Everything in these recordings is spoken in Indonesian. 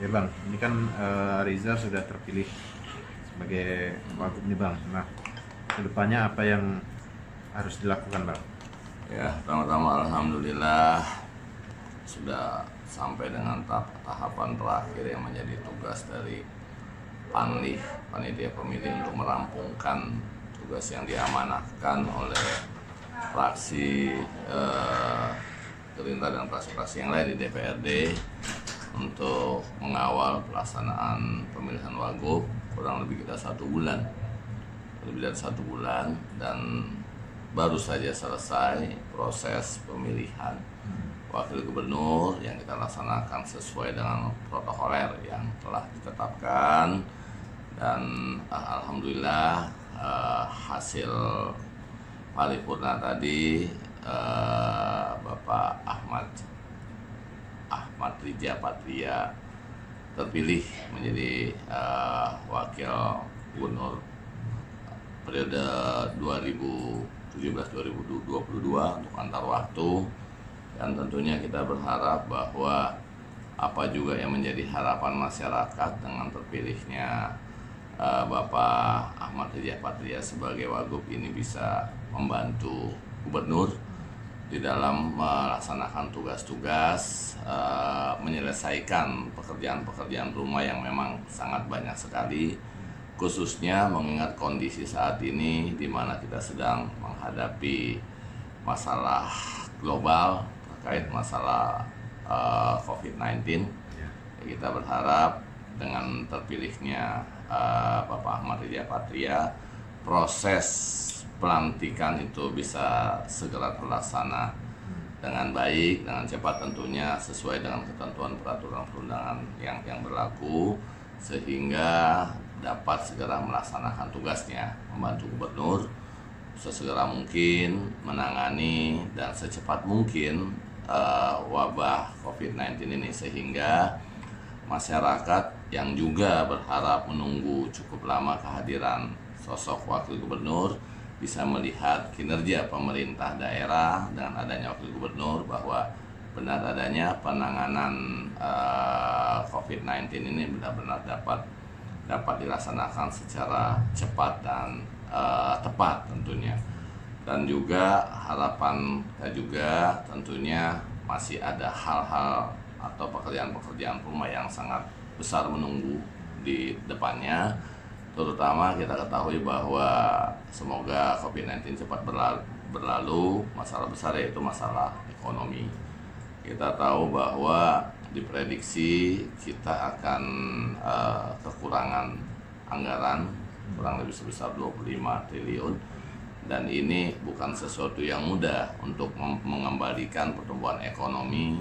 Ya Bang, ini kan Riza sudah terpilih sebagai wagub nih Bang. Nah, kedepannya apa yang harus dilakukan Bang? Ya, pertama-tama alhamdulillah sudah sampai dengan tahapan terakhir yang menjadi tugas dari Panlih, Panitia Pemilih, untuk merampungkan tugas yang diamanahkan oleh fraksi Gerindra dan fraksi-fraksi yang lain di DPRD untuk mengawal pelaksanaan pemilihan wagub kurang lebih kita 1 bulan, lebih dari 1 bulan, dan baru saja selesai proses pemilihan wakil gubernur yang kita laksanakan sesuai dengan protokoler yang telah ditetapkan. Dan alhamdulillah hasil paripurna tadi, Bapak Ahmad Riza Patria terpilih menjadi wakil gubernur periode 2017-2022 untuk antar waktu. Dan tentunya kita berharap bahwa apa juga yang menjadi harapan masyarakat dengan terpilihnya Bapak Ahmad Riza Patria sebagai wagub ini bisa membantu gubernur di dalam melaksanakan tugas-tugas, menyelesaikan pekerjaan-pekerjaan rumah yang memang sangat banyak sekali, khususnya mengingat kondisi saat ini di mana kita sedang menghadapi masalah global terkait masalah COVID-19. Kita berharap dengan terpilihnya Bapak Ahmad Riza Patria, proses pelantikan itu bisa segera terlaksana dengan baik, dengan cepat tentunya, sesuai dengan ketentuan peraturan perundangan yang berlaku, sehingga dapat segera melaksanakan tugasnya, membantu gubernur sesegera mungkin menangani dan secepat mungkin wabah COVID-19 ini, sehingga masyarakat yang juga berharap menunggu cukup lama kehadiran sosok wakil gubernur bisa melihat kinerja pemerintah daerah dengan adanya wakil gubernur, bahwa benar adanya penanganan COVID-19 ini benar-benar dapat dilaksanakan secara cepat dan tepat tentunya. Dan juga harapan kita juga tentunya masih ada hal-hal atau pekerjaan-pekerjaan rumah yang sangat besar menunggu di depannya. Terutama kita ketahui bahwa semoga COVID-19 cepat berlalu. Masalah besar yaitu masalah ekonomi. Kita tahu bahwa diprediksi kita akan kekurangan anggaran kurang lebih sebesar 25 triliun, dan ini bukan sesuatu yang mudah untuk mengembalikan pertumbuhan ekonomi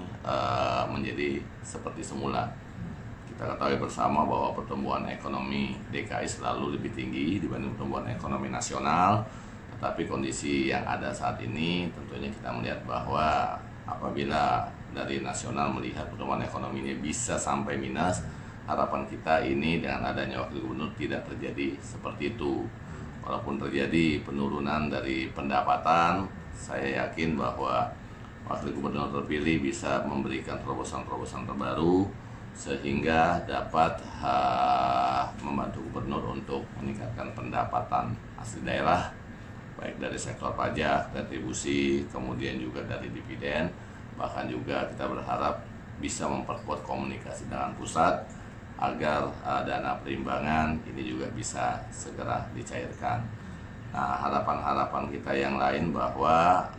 menjadi seperti semula. Kita ketahui bersama bahwa pertumbuhan ekonomi DKI selalu lebih tinggi dibanding pertumbuhan ekonomi nasional, tetapi kondisi yang ada saat ini tentunya kita melihat bahwa apabila dari nasional melihat pertumbuhan ekonomi ini bisa sampai minus, harapan kita ini dengan adanya wakil gubernur tidak terjadi seperti itu. Walaupun terjadi penurunan dari pendapatan, saya yakin bahwa wakil gubernur terpilih bisa memberikan terobosan-terobosan terbaru sehingga dapat membantu gubernur untuk meningkatkan pendapatan asli daerah, baik dari sektor pajak, retribusi, kemudian juga dari dividen. Bahkan juga kita berharap bisa memperkuat komunikasi dengan pusat agar dana perimbangan ini juga bisa segera dicairkan. Nah, harapan-harapan kita yang lain bahwa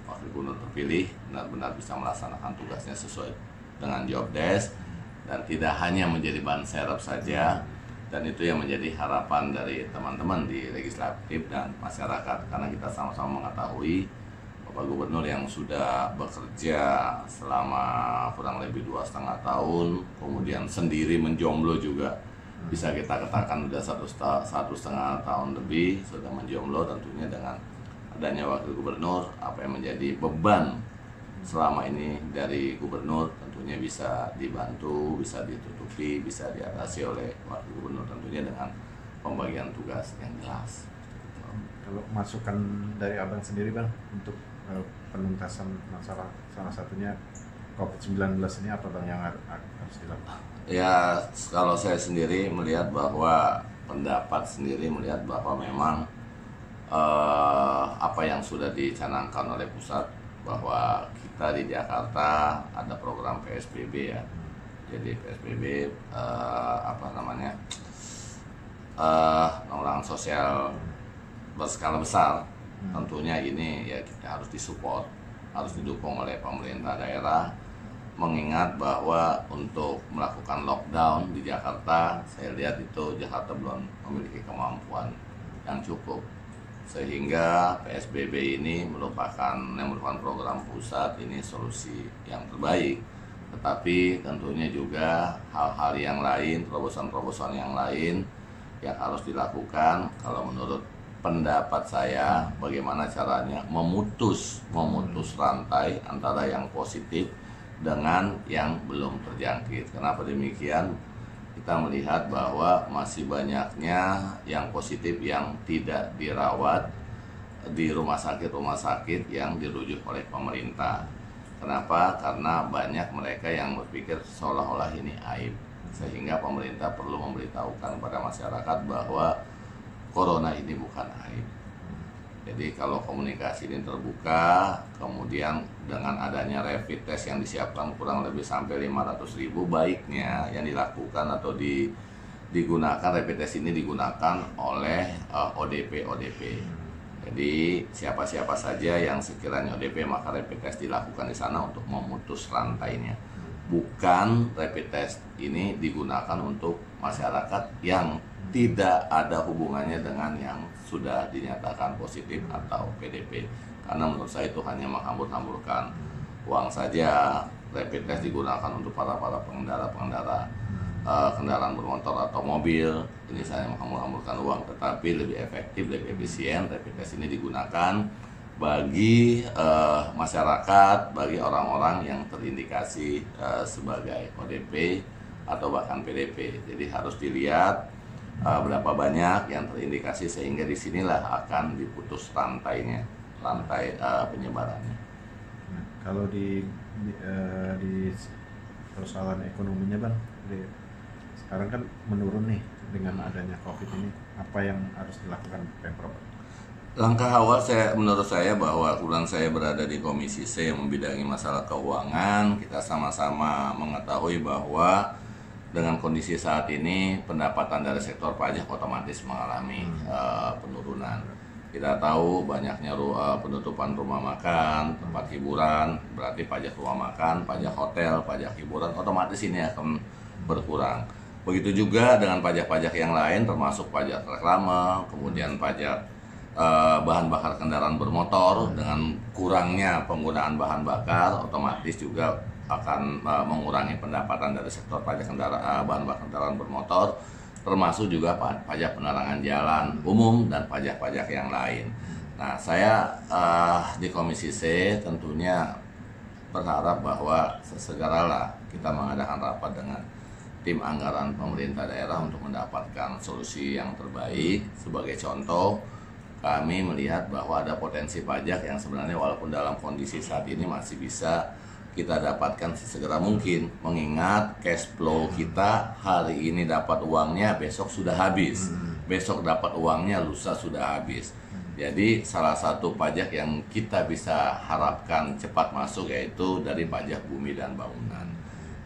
wakil gubernur terpilih benar-benar bisa melaksanakan tugasnya sesuai dengan job desk dan tidak hanya menjadi ban serep saja. Dan itu yang menjadi harapan dari teman-teman di legislatif dan masyarakat, karena kita sama-sama mengetahui Bapak Gubernur yang sudah bekerja selama kurang lebih 2,5 tahun, kemudian sendiri menjomblo juga, bisa kita katakan sudah 1,5 tahun lebih sudah menjomblo. Tentunya dengan adanya wakil gubernur, apa yang menjadi beban selama ini dari gubernur tentunya bisa dibantu, bisa ditutupi, bisa diatasi oleh wakil gubernur, tentunya dengan pembagian tugas yang jelas. Kalau masukan dari Abang sendiri Bang untuk penuntasan masalah salah satunya COVID-19 ini apa Bang yang harus dilakukan? Ya, kalau saya sendiri melihat bahwa pendapat sendiri melihat bahwa memang apa yang sudah dicanangkan oleh pusat, bahwa kita di Jakarta ada program PSBB ya. Jadi PSBB apa namanya, pengurangan sosial berskala besar. Tentunya ini ya kita harus disupport, harus didukung oleh pemerintah daerah. Mengingat bahwa untuk melakukan lockdown di Jakarta, saya lihat itu Jakarta belum memiliki kemampuan yang cukup, sehingga PSBB ini merupakan program pusat, ini solusi yang terbaik. Tetapi tentunya juga hal-hal yang lain, terobosan-terobosan yang lain yang harus dilakukan. Kalau menurut pendapat saya, bagaimana caranya memutus rantai antara yang positif dengan yang belum terjangkit. Kenapa demikian? Kita melihat bahwa masih banyaknya yang positif yang tidak dirawat di rumah sakit yang dirujuk oleh pemerintah. Kenapa? Karena banyak mereka yang berpikir seolah-olah ini aib, sehingga pemerintah perlu memberitahukan kepada masyarakat bahwa corona ini bukan aib. Jadi kalau komunikasi ini terbuka, kemudian dengan adanya rapid test yang disiapkan kurang lebih sampai 500.000, baiknya yang dilakukan atau digunakan rapid test ini digunakan oleh ODP. Jadi siapa-siapa saja yang sekiranya ODP, maka rapid test dilakukan di sana untuk memutus rantainya. Bukan rapid test ini digunakan untuk masyarakat yang tidak ada hubungannya dengan yang sudah dinyatakan positif atau PDP. Karena menurut saya itu hanya menghambur-hamburkan uang saja. Rapid test digunakan untuk para pengendara kendaraan bermotor atau mobil. Ini saya menghambur-hamburkan uang, tetapi lebih efektif, lebih efisien rapid test ini digunakan bagi masyarakat, bagi orang-orang yang terindikasi sebagai ODP atau bahkan PDP. Jadi harus dilihat berapa banyak yang terindikasi, sehingga disinilah akan diputus rantai penyebarannya. Nah, kalau di persoalan ekonominya Bang, sekarang kan menurun nih dengan adanya COVID ini, apa yang harus dilakukan Pemprov? Langkah awal menurut saya bahwa kebetulan saya berada di Komisi C yang membidangi masalah keuangan, kita sama-sama mengetahui bahwa dengan kondisi saat ini pendapatan dari sektor pajak otomatis mengalami penurunan. Kita tahu banyaknya penutupan rumah makan, tempat hiburan, berarti pajak rumah makan, pajak hotel, pajak hiburan, otomatis ini akan berkurang. Begitu juga dengan pajak-pajak yang lain, termasuk pajak reklame, kemudian pajak bahan bakar kendaraan bermotor. Dengan kurangnya penggunaan bahan bakar, otomatis juga akan mengurangi pendapatan dari sektor pajak bahan bakar kendaraan bermotor, termasuk juga pajak penerangan jalan umum dan pajak-pajak yang lain. Nah, saya di Komisi C tentunya berharap bahwa sesegeralah kita mengadakan rapat dengan tim anggaran pemerintah daerah untuk mendapatkan solusi yang terbaik. Sebagai contoh, kami melihat bahwa ada potensi pajak yang sebenarnya walaupun dalam kondisi saat ini masih bisa kita dapatkan sesegera mungkin, mengingat cash flow kita hari ini dapat uangnya, besok sudah habis, besok dapat uangnya, lusa sudah habis. Jadi salah satu pajak yang kita bisa harapkan cepat masuk yaitu dari pajak bumi dan bangunan.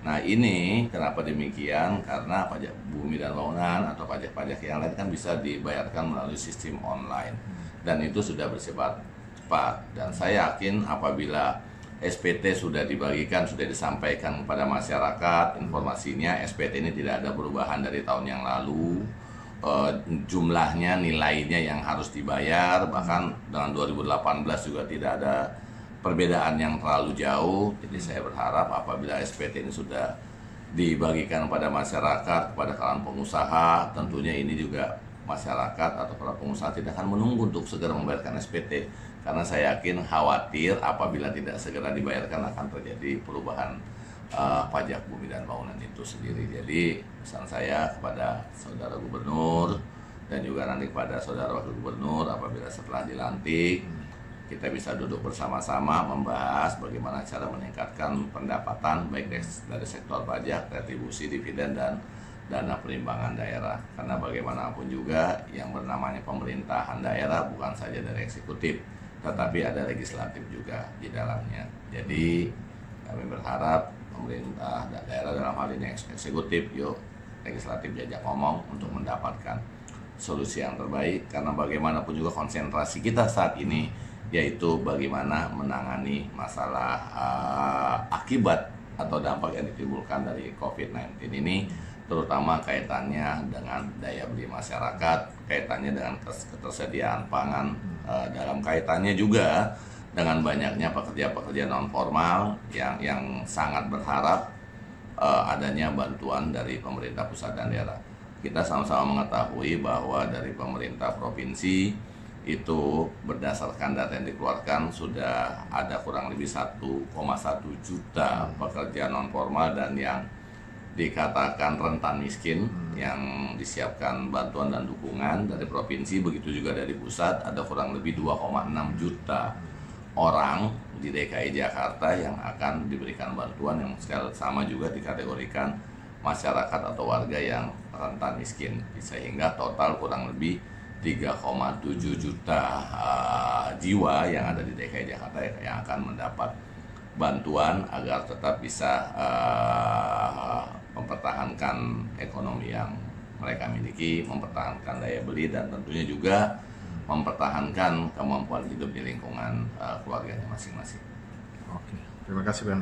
Nah, ini kenapa demikian? Karena pajak bumi dan bangunan atau pajak-pajak yang lain kan bisa dibayarkan melalui sistem online, dan itu sudah bersifat cepat. Dan saya yakin apabila SPT sudah dibagikan, sudah disampaikan kepada masyarakat, informasinya SPT ini tidak ada perubahan dari tahun yang lalu, jumlahnya, nilainya yang harus dibayar, bahkan dengan 2018 juga tidak ada perbedaan yang terlalu jauh. Jadi saya berharap apabila SPT ini sudah dibagikan kepada masyarakat, kepada kalangan pengusaha, tentunya ini juga masyarakat atau para pengusaha tidak akan menunggu untuk segera membayarkan SPT, karena saya yakin khawatir apabila tidak segera dibayarkan akan terjadi perubahan pajak bumi dan bangunan itu sendiri. Jadi pesan saya kepada saudara gubernur dan juga nanti kepada saudara wakil gubernur apabila setelah dilantik, kita bisa duduk bersama-sama membahas bagaimana cara meningkatkan pendapatan baik dari sektor pajak, retribusi, dividen, dan dana perimbangan daerah. Karena bagaimanapun juga yang bernamanya pemerintahan daerah bukan saja dari eksekutif, tetapi ada legislatif juga di dalamnya. Jadi kami berharap pemerintah daerah dalam hal ini eksekutif, yuk legislatif diajak ngomong untuk mendapatkan solusi yang terbaik. Karena bagaimanapun juga konsentrasi kita saat ini yaitu bagaimana menangani masalah akibat atau dampak yang ditimbulkan dari COVID-19 ini, terutama kaitannya dengan daya beli masyarakat, kaitannya dengan ketersediaan pangan, dalam kaitannya juga dengan banyaknya pekerja-pekerja non formal yang sangat berharap adanya bantuan dari pemerintah pusat dan daerah. Kita sama-sama mengetahui bahwa dari pemerintah provinsi itu berdasarkan data yang dikeluarkan sudah ada kurang lebih 1,1 juta pekerja non formal dan yang dikatakan rentan miskin yang disiapkan bantuan dan dukungan dari provinsi, begitu juga dari pusat ada kurang lebih 2,6 juta orang di DKI Jakarta yang akan diberikan bantuan yang sama juga dikategorikan masyarakat atau warga yang rentan miskin, sehingga total kurang lebih 3,7 juta jiwa yang ada di DKI Jakarta yang akan mendapat bantuan agar tetap bisa mempertahankan ekonomi yang mereka miliki, mempertahankan daya beli, dan tentunya juga mempertahankan kemampuan hidup di lingkungan keluarganya masing-masing. Oke, terima kasih, Ben.